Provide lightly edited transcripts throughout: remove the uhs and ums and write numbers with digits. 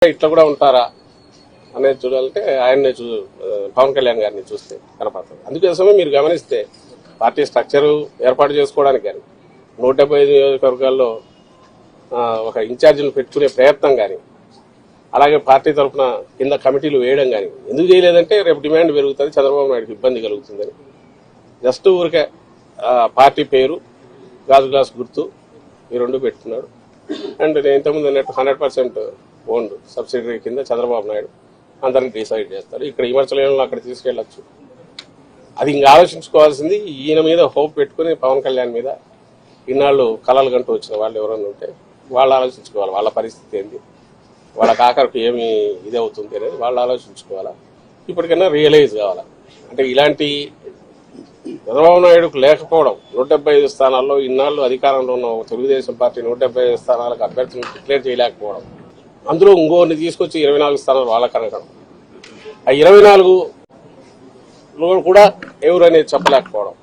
ఇట్లా కూడా ఉంటారా అనేది చూడాలంటే ఆయన్నే పవన్ కళ్యాణ్ గారిని చూస్తే కనపడుతుంది. అందుకోసమే మీరు గమనిస్తే పార్టీ స్ట్రక్చరు ఏర్పాటు చేసుకోవడానికి కానీ 175 నియోజకవర్గాల్లో ఒక ఇన్ఛార్జీలు పెట్టుకునే ప్రయత్నం కానీ అలాగే పార్టీ తరఫున కింద కమిటీలు వేయడం కానీ ఎందుకు చేయలేదంటే రేపు డిమాండ్ పెరుగుతుంది, చంద్రబాబు నాయుడుకి ఇబ్బంది కలుగుతుందని జస్ట్ ఊరికే పార్టీ పేరు గాజు గ్లాస్ గుర్తు ఈ రెండు పెట్టుకున్నాడు. అండ్ నేను ఇంతకుముందు అన్నట్టు 100% ఓన్డ్ సబ్సిడరీ కింద చంద్రబాబు నాయుడు అందరినీ డిసైడ్ చేస్తారు. ఇక్కడ విమర్శలను అక్కడ తీసుకెళ్లొచ్చు. అది ఇంకా ఆలోచించుకోవాల్సింది ఈయన మీద హోప్ పెట్టుకుని పవన్ కళ్యాణ్ మీద ఇన్నాళ్ళు కలలు గంటూ వచ్చిన వాళ్ళు ఎవరైనా ఉంటే వాళ్ళు ఆలోచించుకోవాలి. వాళ్ళ పరిస్థితి ఏంటి, వాళ్ళకి ఆఖరికి ఏమి ఇది అవుతుంది అనేది వాళ్ళు ఆలోచించుకోవాలా. ఇప్పటికైనా రియలైజ్ కావాలా. అంటే ఇలాంటి చంద్రబాబు నాయుడుకు లేకపోవడం 175 స్థానాల్లో ఇన్నాళ్ళు అధికారంలో ఉన్న తెలుగుదేశం పార్టీ 175 స్థానాలకు అభ్యర్థులను డిక్లేర్ చేయలేకపోవడం, అందులో ఇంకోరిని తీసుకొచ్చి 24 స్థానాలు వాళ్ళకి అనగడం, ఆ 24లో కూడా ఎవరు అనేది చెప్పలేకపోవడం.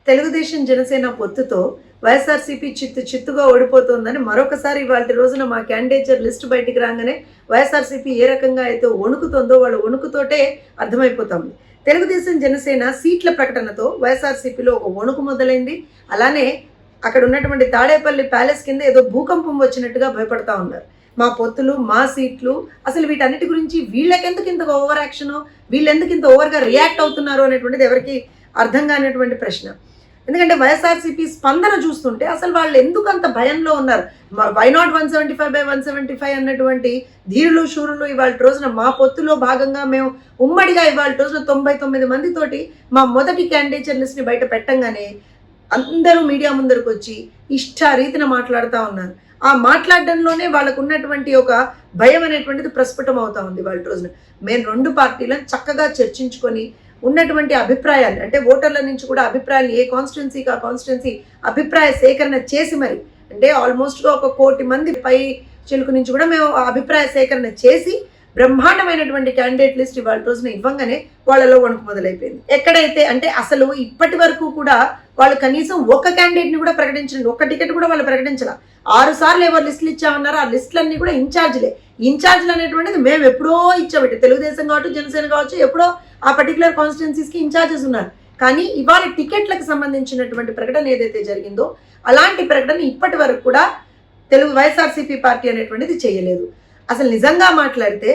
తెలుగుదేశం జనసేన పొత్తుతో వైఎస్ఆర్సీపీ చిత్తుగా ఓడిపోతుందని మరొకసారి ఇవాళ రోజున మా క్యాండిడేచర్ లిస్టు బయటికి రాగానే వైఎస్ఆర్సీపీ ఏ రకంగా అయితే వణుకుతుందో వాళ్ళ వణుకుతోటే అర్థమైపోతుంది. తెలుగుదేశం జనసేన సీట్ల ప్రకటనతో వైఎస్ఆర్సీపీలో ఒక వణుకు మొదలైంది. అలానే అక్కడ ఉన్నటువంటి తాడేపల్లి ప్యాలెస్ కింద ఏదో భూకంపం వచ్చినట్టుగా భయపడతా ఉన్నారు. మా పొత్తులు, మా సీట్లు, అసలు వీటన్నిటి గురించి వీళ్ళకెందుకు ఇంత ఓవర్ యాక్షన్, వీళ్ళెందుకు ఇంత ఓవర్గా రియాక్ట్ అవుతున్నారు అనేటువంటిది ఎవరికి అర్థం కానిటువంటి ప్రశ్న. ఎందుకంటే వైఎస్ఆర్సీపీ స్పందన చూస్తుంటే అసలు వాళ్ళు ఎందుకు అంత భయంలో ఉన్నారు. వై నాట్ 175/175 అన్నటువంటి ధీరులు శూరులు ఇవాళ రోజున మా పొత్తులో భాగంగా మేము ఉమ్మడిగా ఇవాళ రోజున 99 మందితోటి మా మొదటి క్యాండిడేచర్ లిస్ట్ని బయట పెట్టంగానే అందరూ మీడియా ముందరకు వచ్చి ఇష్టారీతిన మాట్లాడుతూ ఉన్నారు. ఆ మాట్లాడడంలోనే వాళ్ళకు ఉన్నటువంటి ఒక భయం అనేటువంటిది ప్రస్ఫుటం అవుతా ఉంది. వాళ్ళ రోజున మేము రెండు పార్టీలను చక్కగా చర్చించుకొని ఉన్నటువంటి అభిప్రాయాలు, అంటే ఓటర్ల నుంచి కూడా అభిప్రాయాలు ఏ కాన్స్టిట్యున్సీకి ఆ కాన్స్టిట్యున్సీ అభిప్రాయ సేకరణ చేసి మరి అంటే ఆల్మోస్ట్గా 1 కోటి మంది పై చిలుకు నుంచి కూడా మేము అభిప్రాయ సేకరణ చేసి బ్రహ్మాండమైనటువంటి క్యాండిడేట్ లిస్ట్ ఇవాళ రోజున ఇవ్వంగానే వాళ్ళలో వణుకు మొదలైపోయింది. ఎక్కడైతే అంటే అసలు ఇప్పటి వరకు కూడా వాళ్ళు కనీసం ఒక క్యాండిడేట్ని కూడా ప్రకటించండి, ఒక్క టికెట్ కూడా వాళ్ళు ప్రకటించాల. 6 సార్లు ఎవరు లిస్టులు ఇచ్చామన్నారు. ఆ లిస్టులన్నీ కూడా ఇన్ఛార్జ్లు అనేటువంటిది మేము ఎప్పుడో ఇచ్చాబట్టి తెలుగుదేశం కావచ్చు, జనసేన కావచ్చు, ఎప్పుడో ఆ పర్టికులర్ కాన్స్టిట్యున్సీస్కి ఇన్ఛార్జెస్ ఉన్నారు. కానీ ఇవాళ టికెట్లకు సంబంధించినటువంటి ప్రకటన ఏదైతే జరిగిందో అలాంటి ప్రకటన ఇప్పటి వరకు కూడా వైఎస్ఆర్సీపీ పార్టీ అనేటువంటిది చేయలేదు. అసలు నిజంగా మాట్లాడితే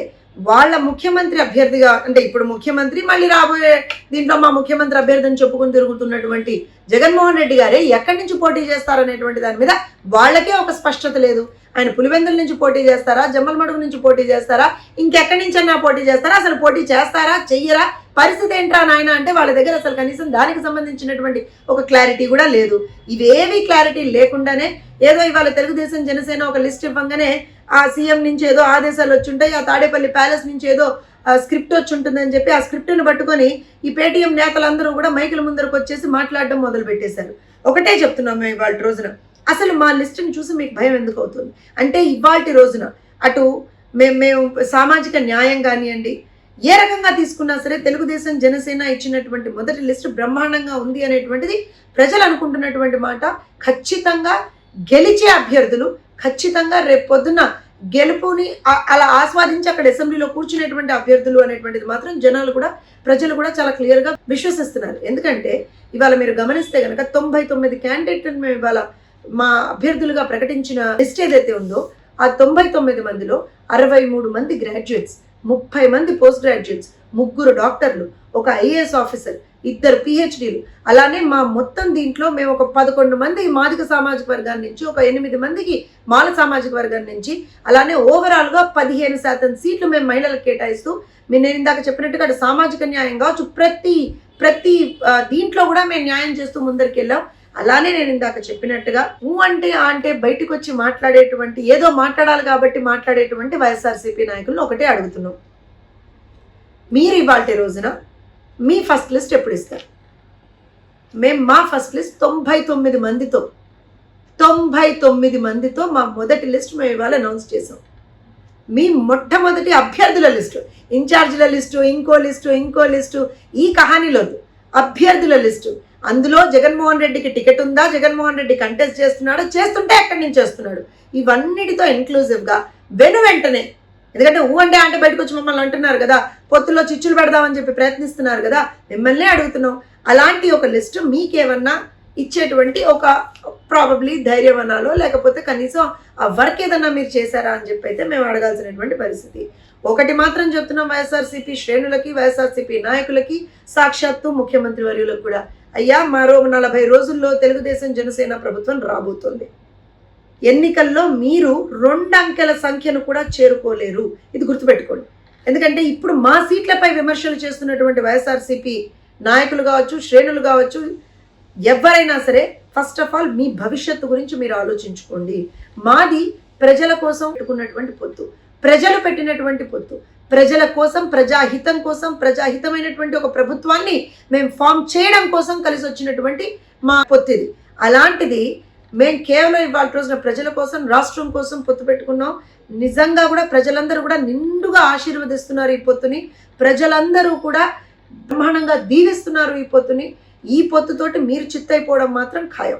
వాళ్ళ ముఖ్యమంత్రి అభ్యర్థిగా, అంటే ఇప్పుడు ముఖ్యమంత్రి మళ్ళీ రాబోయే దీంట్లో మా ముఖ్యమంత్రి అభ్యర్థిని చెప్పుకుని తిరుగుతున్నటువంటి జగన్మోహన్ రెడ్డి గారే ఎక్కడి నుంచి పోటీ చేస్తారనేటువంటి దాని మీద వాళ్ళకే ఒక స్పష్టత లేదు. ఆయన పులివెందుల నుంచి పోటీ చేస్తారా, జమ్మలమడుగు నుంచి పోటీ చేస్తారా, ఇంకెక్కడి నుంచన్నా పోటీ చేస్తారా, అసలు పోటీ చేస్తారా చెయ్యరా, పరిస్థితి ఏంట్రా నాయన అంటే వాళ్ళ దగ్గర అసలు కనీసం దానికి సంబంధించినటువంటి ఒక క్లారిటీ కూడా లేదు. ఇవేవి క్లారిటీ లేకుండానే ఏదో ఇవాళ తెలుగుదేశం జనసేన ఒక లిస్ట్ ఇవ్వగానే ఆ సీఎం నుంచి ఏదో ఆదేశాలు వచ్చి ఉంటాయి, ఆ తాడేపల్లి ప్యాలెస్ నుంచి ఏదో స్క్రిప్ట్ వచ్చి ఉంటుందని చెప్పి ఆ స్క్రిప్ట్ని పట్టుకొని ఈ పేటీఎం నేతలందరూ కూడా మైకుల ముందరకు వచ్చేసి మాట్లాడడం మొదలు పెట్టేశారు. ఒకటే చెప్తున్నాం మేము ఇవాళ రోజున, అసలు మా లిస్టుని చూసి మీకు భయం ఎందుకు అవుతుంది అంటే ఇవాళ రోజున అటు మేము సామాజిక న్యాయం కానివ్వండి ఏ రకంగా తీసుకున్నా సరే తెలుగుదేశం జనసేన ఇచ్చినటువంటి మొదటి లిస్టు బ్రహ్మాండంగా ఉంది అనేటువంటిది ప్రజలు అనుకుంటున్నటువంటి మాట. ఖచ్చితంగా గెలిచే అభ్యర్థులు ఖచ్చితంగా రేపు పొద్దున్న గెలుపుని అలా ఆస్వాదించి అక్కడ అసెంబ్లీలో కూర్చునేటువంటి అభ్యర్థులు అనేటువంటిది మాత్రం ప్రజలు కూడా చాలా క్లియర్గా విశ్వసిస్తున్నారు. ఎందుకంటే ఇవాళ మీరు గమనిస్తే కనుక 99 క్యాండిడేట్లను మేము ఇవాళ మా అభ్యర్థులుగా ప్రకటించిన లిస్ట్ ఏదైతే ఉందో ఆ 99 మందిలో 63 మంది గ్రాడ్యుయేట్స్, 30 మంది పోస్ట్ గ్రాడ్యుయేట్స్, 3 డాక్టర్లు, ఒక ఐఏఎస్ ఆఫీసర్, 2 PhDలు, అలానే మా మొత్తం దీంట్లో మేము ఒక 11 మంది మాదిక సామాజిక వర్గాన్ని నుంచి, ఒక 8 మందికి మాల సామాజిక వర్గాన్ని నుంచి, అలానే ఓవరాల్గా 15% సీట్లు మేము మహిళలకు కేటాయిస్తూ నేను ఇందాక చెప్పినట్టుగా అటు సామాజిక న్యాయం కావచ్చు ప్రతి దీంట్లో కూడా మేము న్యాయం చేస్తూ ముందరికి వెళ్ళాం. అలానే నేను ఇందాక చెప్పినట్టుగా అంటే బయటకు వచ్చి మాట్లాడేటువంటి ఏదో మాట్లాడాలి కాబట్టి మాట్లాడేటువంటి వైఎస్ఆర్సీపీ నాయకులను ఒకటే అడుగుతున్నాం, మీరు ఇవాళ రోజున మీ ఫస్ట్ లిస్ట్ ఎప్పుడు ఇస్తారు? మేము మా ఫస్ట్ లిస్ట్ 99 మందితో మా మొదటి లిస్ట్ మేము ఇవాళ అనౌన్స్ చేసాం. మీ మొట్టమొదటి అభ్యర్థుల లిస్టు, ఇన్ఛార్జీల లిస్టు, ఇంకో లిస్టు ఈ కహానీలో అభ్యర్థుల లిస్టు, అందులో జగన్మోహన్ రెడ్డికి టికెట్ ఉందా, జగన్మోహన్ రెడ్డి కంటెస్ట్ చేస్తున్నాడా, చేస్తుంటే ఎక్కడి నుంచి చేస్తున్నాడు, ఇవన్నిటితో ఇన్క్లూజివ్గా వెంటనే, ఎందుకంటే అంటే బయటకు వచ్చి మమ్మల్ని అంటున్నారు కదా, పొత్తులో చిచ్చులు పెడదామని చెప్పి ప్రయత్నిస్తున్నారు కదా, మిమ్మల్నే అడుగుతున్నాం. అలాంటి ఒక లిస్టు మీకేమన్నా ఇచ్చేటువంటి ఒక ప్రాబబ్లీ ధైర్యం అనాలో, లేకపోతే కనీసం ఆ వర్క్ ఏదన్నా మీరు చేశారా అని చెప్పి అయితే మేము అడగాల్సినటువంటి పరిస్థితి. ఒకటి మాత్రం చెప్తున్నాం వైఎస్ఆర్సీపీ శ్రేణులకి, వైఎస్ఆర్సీపీ నాయకులకి, సాక్షాత్తు ముఖ్యమంత్రి వర్యులకు కూడా, అయ్యా మరో 40 రోజుల్లో తెలుగుదేశం జనసేన ప్రభుత్వం రాబోతోంది. ఎన్నికల్లో మీరు 2 అంకెల సంఖ్యను కూడా చేరుకోలేరు, ఇది గుర్తుపెట్టుకోండి. ఎందుకంటే ఇప్పుడు మా సీట్లపై విమర్శలు చేస్తున్నటువంటి వైఎస్ఆర్సీపీ నాయకులు కావచ్చు, శ్రేణులు కావచ్చు, ఎవరైనా సరే ఫస్ట్ ఆఫ్ ఆల్ మీ భవిష్యత్తు గురించి మీరు ఆలోచించుకోండి. మాది ప్రజల కోసం పెట్టుకున్నటువంటి పొత్తు, ప్రజలు పెట్టినటువంటి పొత్తు, ప్రజల కోసం, ప్రజాహితం కోసం, ప్రజాహితమైనటువంటి ఒక ప్రభుత్వాన్ని మేము ఫామ్ చేయడం కోసం కలిసి వచ్చినటువంటి మా పొత్తు ఇది. అలాంటిది మేము కేవలం ఇవాళ రోజున ప్రజల కోసం, రాష్ట్రం కోసం పొత్తు పెట్టుకున్నాం. నిజంగా కూడా ప్రజలందరూ కూడా నిండుగా ఆశీర్వదిస్తున్నారు ఈ పొత్తుని, ప్రజలందరూ కూడా బ్రహ్మాండంగా దీవిస్తున్నారు ఈ పొత్తుని. ఈ పొత్తుతోటి మీరు చిత్తైపోవడం మాత్రం ఖాయం.